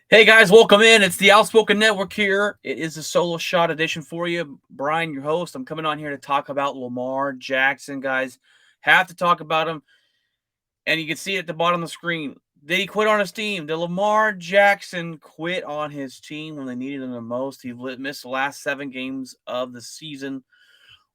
Hey guys, welcome in. It's the Outspoken Network here. It is a solo shot edition for you. Brian, your host. I'm coming on here to talk about Lamar Jackson, guys. Have to talk about him, and you can see it at the bottom of the screen. Did he quit on his team? Did Lamar Jackson quit on his team when they needed him the most? He missed the last 7 games of the season.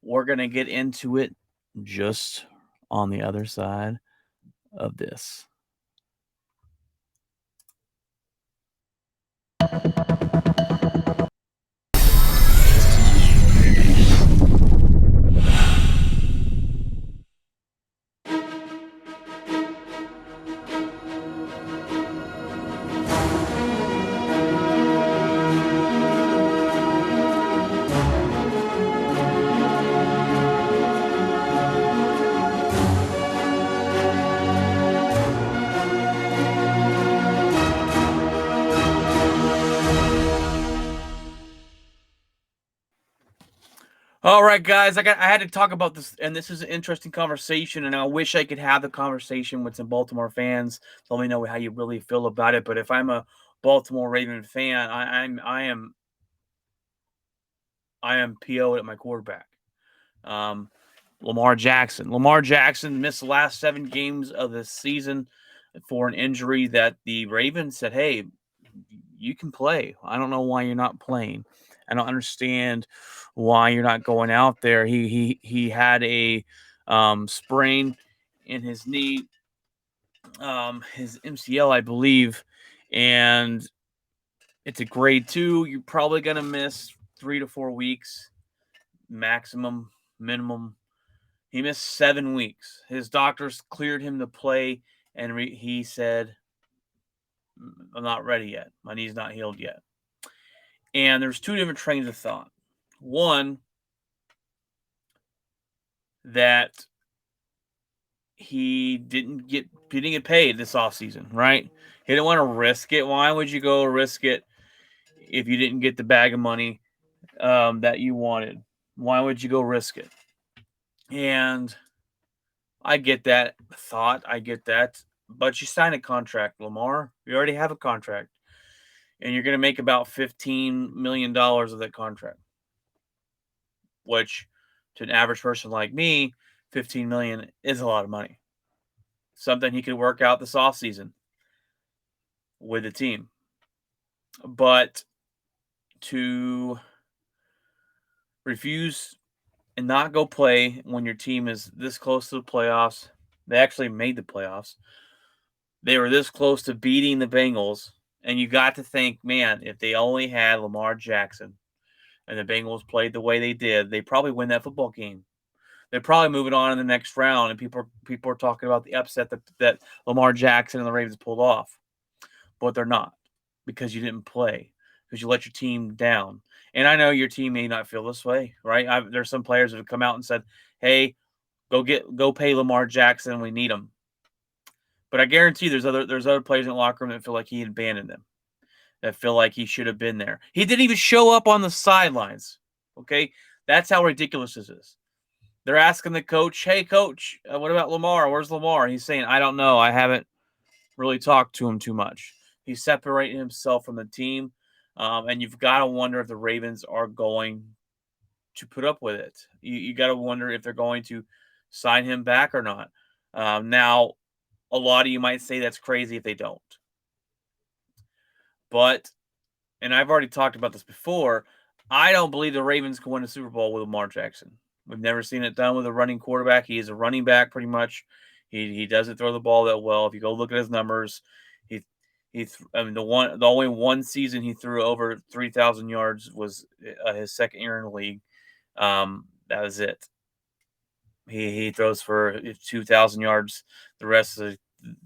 We're going to get into it just on the other side of this. All right, guys, I had to talk about this, and this is an interesting conversation, and I wish I could have the conversation with some Baltimore fans. Let me know how you really feel about it. But if I'm a Baltimore Raven fan, I am PO'd at my quarterback. Um, Lamar Jackson. Lamar Jackson missed the last 7 games of the season for an injury that the Ravens said, "Hey, you can play. I don't know why you're not playing. I don't understand why you're not going out there." He had a sprain in his knee, his MCL, I believe, and it's a grade 2. You're probably gonna miss 3 to 4 weeks maximum, minimum. He missed 7 weeks. His doctors cleared him to play, and he said, "I'm not ready yet. My knee's not healed yet." And there's two different trains of thought. One, that he didn't get paid this offseason, right? He didn't want to risk it. Why would you go risk it if you didn't get the bag of money that you wanted? Why would you go risk it? And I get that thought. I get that. But you signed a contract, Lamar. You already have a contract. And you're going to make about $15 million of that contract, which to an average person like me, 15 million is a lot of money. Something he could work out this offseason with the team. But to refuse and not go play when your team is this close to the playoffs, they actually made the playoffs. They were this close to beating the Bengals. And you got to think, man, if they only had Lamar Jackson and the Bengals played the way they did, they probably win that football game. They're probably moving on in the next round, and people are talking about the upset that Lamar Jackson and the Ravens pulled off, but they're not because you didn't play because you let your team down. And I know your team may not feel this way, right? There's some players that have come out and said, "Hey, go pay Lamar Jackson. We need him." But I guarantee there's other players in the locker room that feel like he abandoned them, that feel like he should have been there. He didn't even show up on the sidelines. Okay, that's how ridiculous this is. They're asking the coach, "Hey, coach, what about Lamar? Where's Lamar?" He's saying, "I don't know. I haven't really talked to him too much." He's separating himself from the team, and you've got to wonder if the Ravens are going to put up with it. You got to wonder if they're going to sign him back or not. Now, a lot of you might say that's crazy if they don't, but and I've already talked about this before. I don't believe the Ravens can win a Super Bowl with Lamar Jackson. We've never seen it done with a running quarterback. He is a running back pretty much. He doesn't throw the ball that well. If you go look at his numbers, he I mean the only one season he threw over 3,000 yards was his second year in the league. That was it. He throws for 2,000 yards the rest of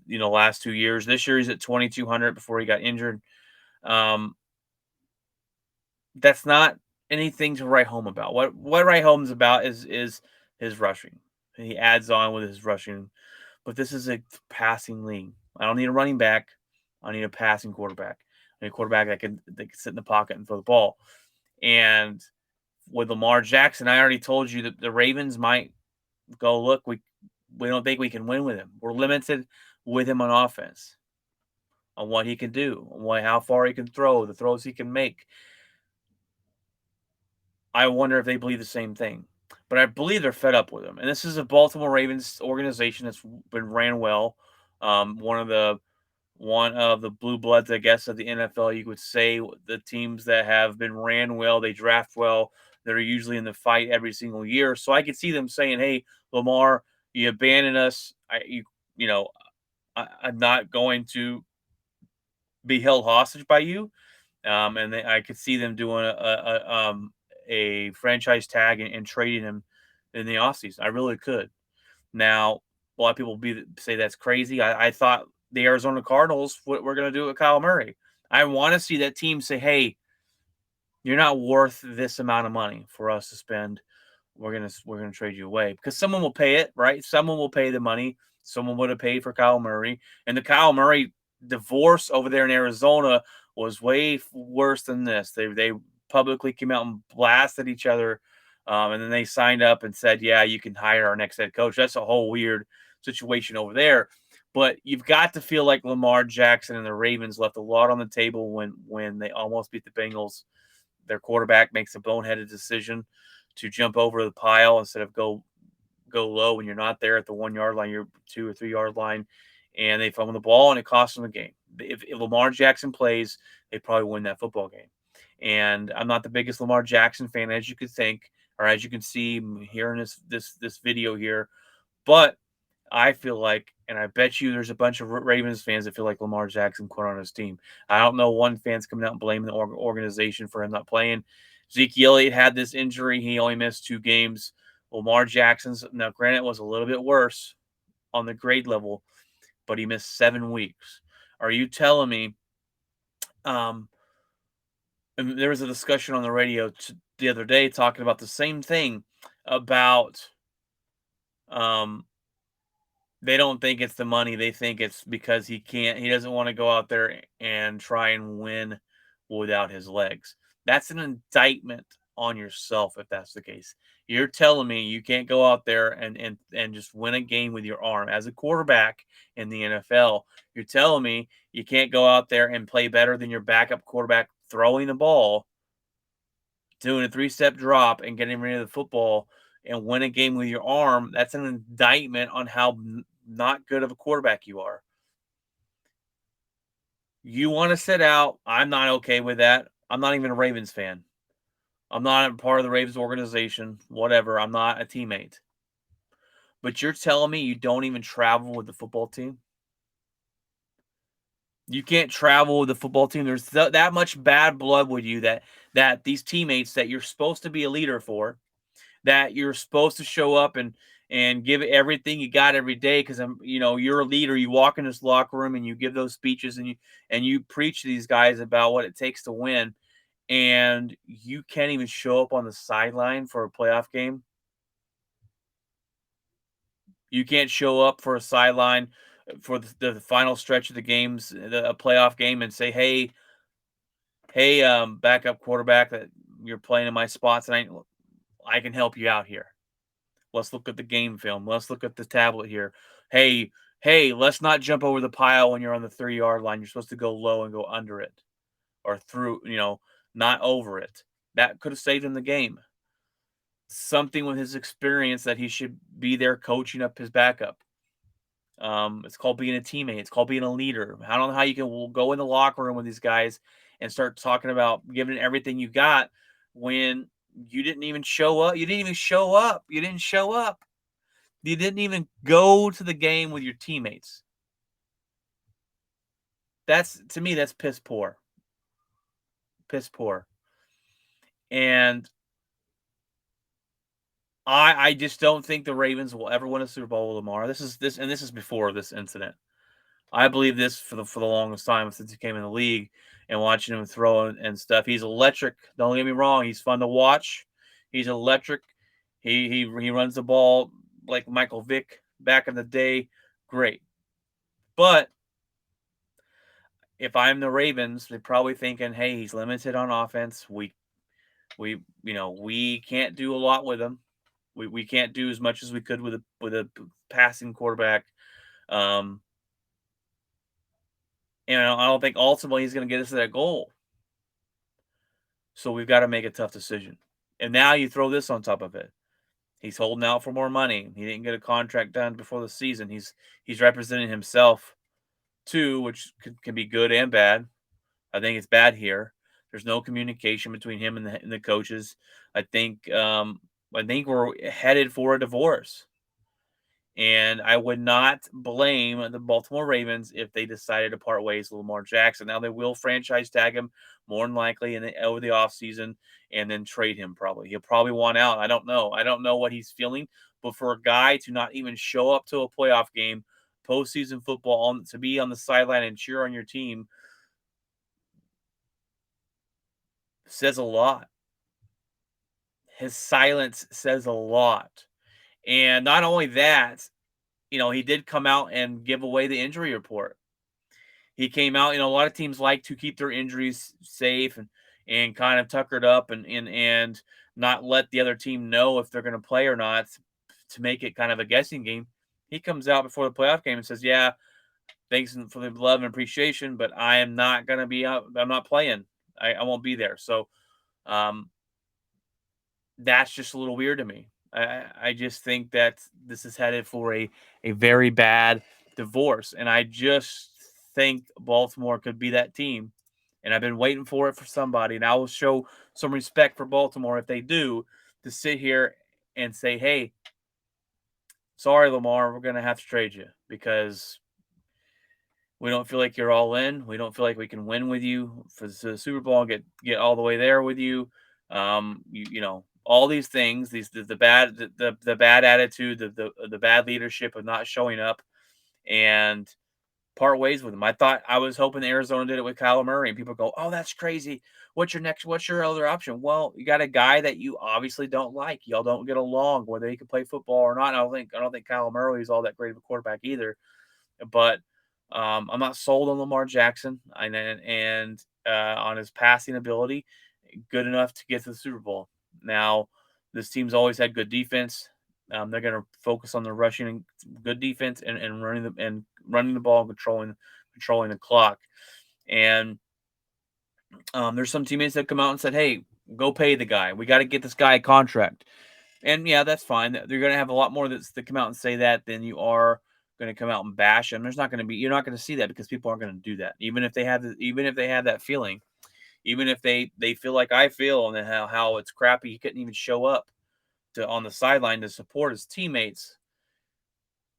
the last 2 years. This year he's at 2,200 before he got injured. Um, that's not anything to write home about. What write home is about is his rushing. He adds on with his rushing, but this is a passing league. I don't need a running back. I need a passing quarterback. I need a quarterback that can sit in the pocket and throw the ball. And with Lamar Jackson, I already told you that the Ravens might go, look, we don't think we can win with him. We're limited with him on offense. on what he can do, on how far he can throw, the throws he can make. I wonder if they believe the same thing. But I believe they're fed up with him. And this is a Baltimore Ravens organization that's been ran well. One of the blue bloods, I guess, of the NFL. You could say the teams that have been ran well, they draft well. They're usually in the fight every single year. So I could see them saying, "Hey, Lamar, you abandoned us. You know, I'm not going to be held hostage by you." I could see them doing a franchise tag and trading him in the offseason. I really could. Now, a lot of people say that's crazy. I thought the Arizona Cardinals what we're going to do with Kyle Murray. I want to see that team say, "Hey, you're not worth this amount of money for us to spend. We're gonna trade you away because someone will pay it, right? Someone will pay the money. Someone would have paid for Kyle Murray, and the Kyle Murray divorce over there in Arizona was way worse than this. They publicly came out and blasted each other, and then they signed up and said, "Yeah, you can hire our next head coach." That's a whole weird situation over there. But you've got to feel like Lamar Jackson and the Ravens left a lot on the table when they almost beat the Bengals. Their quarterback makes a boneheaded decision to jump over the pile instead of go low when you're not there at the 1 yard line, you're 2 or 3 yard line, and they fumble the ball and it costs them the game. If Lamar Jackson plays, they probably win that football game. And I'm not the biggest Lamar Jackson fan as you could think, or as you can see here in this video here, but I feel like, and I bet you there's a bunch of Ravens fans that feel like Lamar Jackson quit on his team. I don't know one fan's coming out and blaming the organization for him not playing. Zeke Elliott had this injury. He only missed 2 games. Lamar Jackson's, now granted, was a little bit worse on the grade level, but he missed 7 weeks. Are you telling me? Um, and there was a discussion on the radio the other day talking about the same thing about um, they don't think it's the money. They think it's because he doesn't want to go out there and try and win without his legs. That's an indictment on yourself if that's the case. You're telling me you can't go out there and just win a game with your arm as a quarterback in the NFL. You're telling me you can't go out there and play better than your backup quarterback throwing the ball, doing a three-step drop and getting rid of the football and win a game with your arm. That's an indictment on how not good of a quarterback you are. You want to sit out. I'm not okay with that. I'm not even a Ravens fan. I'm not a part of the Ravens organization, whatever. I'm not a teammate. But you're telling me you don't even travel with the football team? You can't travel with the football team. There's that much bad blood with you that these teammates that you're supposed to be a leader for, that you're supposed to show up and give everything you got every day because you're a leader. You walk in this locker room and you give those speeches and you preach to these guys about what it takes to win, and you can't even show up on the sideline for a playoff game. You can't show up for a sideline for the final stretch of the games, a playoff game, and say, hey, backup quarterback that you're playing in my spots, and I can help you out here. Let's look at the game film. Let's look at the tablet here. Hey, let's not jump over the pile when you're on the 3 yard line. You're supposed to go low and go under it or through, not over it. That could have saved him the game. Something with his experience that he should be there coaching up his backup. It's called being a teammate. It's called being a leader. I don't know how you can go in the locker room with these guys and start talking about giving everything you got when you didn't even show up. You didn't even show up. You didn't show up. You didn't even go to the game with your teammates. That's to me, that's piss poor. Piss poor. And I just don't think the Ravens will ever win a Super Bowl with Lamar. This is before this incident. I believe this for the longest time since he came in the league and watching him throw and stuff. He's electric. Don't get me wrong. He's fun to watch. He's electric. He runs the ball like Michael Vick back in the day. Great. But if I'm the Ravens, they're probably thinking, "Hey, he's limited on offense. We can't do a lot with him. We can't do as much as we could with a passing quarterback." Um, And I don't think ultimately he's going to get us to that goal. So we've got to make a tough decision. And now you throw this on top of it. He's holding out for more money. He didn't get a contract done before the season. He's representing himself too, which can be good and bad. I think it's bad here. There's no communication between him and the coaches. I think I think we're headed for a divorce. And I would not blame the Baltimore Ravens if they decided to part ways with Lamar Jackson. Now they will franchise tag him more than likely over the offseason and then trade him probably. He'll probably want out. I don't know. I don't know what he's feeling. But for a guy to not even show up to a playoff game, postseason football, to be on the sideline and cheer on your team says a lot. His silence says a lot. And not only that, he did come out and give away the injury report. He came out, a lot of teams like to keep their injuries safe and kind of tuckered up and not let the other team know if they're going to play or not to make it kind of a guessing game. He comes out before the playoff game and says, "Yeah, thanks for the love and appreciation, but I am not going to be out. I'm not playing. I won't be there." So um, that's just a little weird to me. I just think that this is headed for a very bad divorce, and I just think Baltimore could be that team. And I've been waiting for it for somebody, and I will show some respect for Baltimore if they do to sit here and say, "Hey, sorry, Lamar, we're going to have to trade you because we don't feel like you're all in. We don't feel like we can win with you for the Super Bowl and get all the way there with you. All these things, the bad the bad attitude, the bad leadership of not showing up and part ways with him. I thought I was hoping Arizona did it with Kyler Murray, and people go, "Oh, that's crazy. What's your other option?" Well, you got a guy that you obviously don't like. Y'all don't get along, whether he can play football or not. I don't think Kyler Murray is all that great of a quarterback either. But I'm not sold on Lamar Jackson and on his passing ability, good enough to get to the Super Bowl. Now, this team's always had good defense. They're going to focus on the rushing and good defense and running the ball and controlling the clock. And there's some teammates that come out and said, "Hey, go pay the guy. We got to get this guy a contract." And yeah, that's fine. You're going to have a lot more that come out and say that than you are going to come out and bash him. You're not going to see that because people aren't going to do that. Even if they have that feeling, even if they feel like I feel and how it's crappy, he couldn't even show up on the sideline to support his teammates.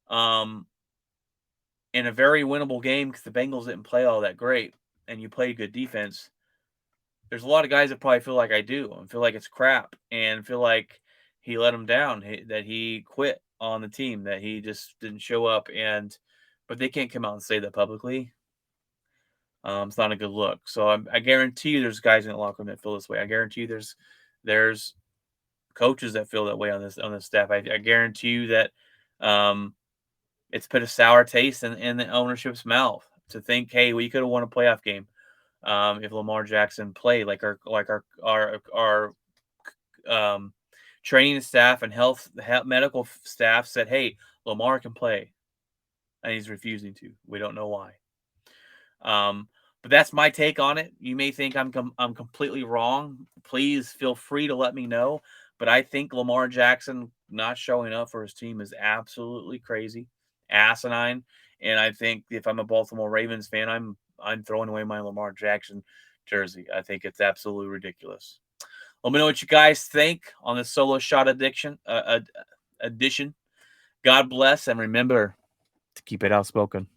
Um, in a very winnable game because the Bengals didn't play all that great, and you played good defense. There's a lot of guys that probably feel like I do and feel like it's crap and feel like he let them down, that he quit on the team, that he just didn't show up, but they can't come out and say that publicly. It's not a good look. So I guarantee you, there's guys in the locker room that feel this way. I guarantee you, there's coaches that feel that way on this staff. I guarantee you that it's put a sour taste in the ownership's mouth to think, hey, we could have won a playoff game if Lamar Jackson played. Like our training staff and health medical staff said, hey, Lamar can play, and he's refusing to. We don't know why. But that's my take on it. You may think I'm completely wrong. Please feel free to let me know. But I think Lamar Jackson not showing up for his team is absolutely crazy, asinine. And I think if I'm a Baltimore Ravens fan, I'm throwing away my Lamar Jackson jersey. I think it's absolutely ridiculous. Let me know what you guys think on the solo shot edition. God bless, and remember to keep it outspoken.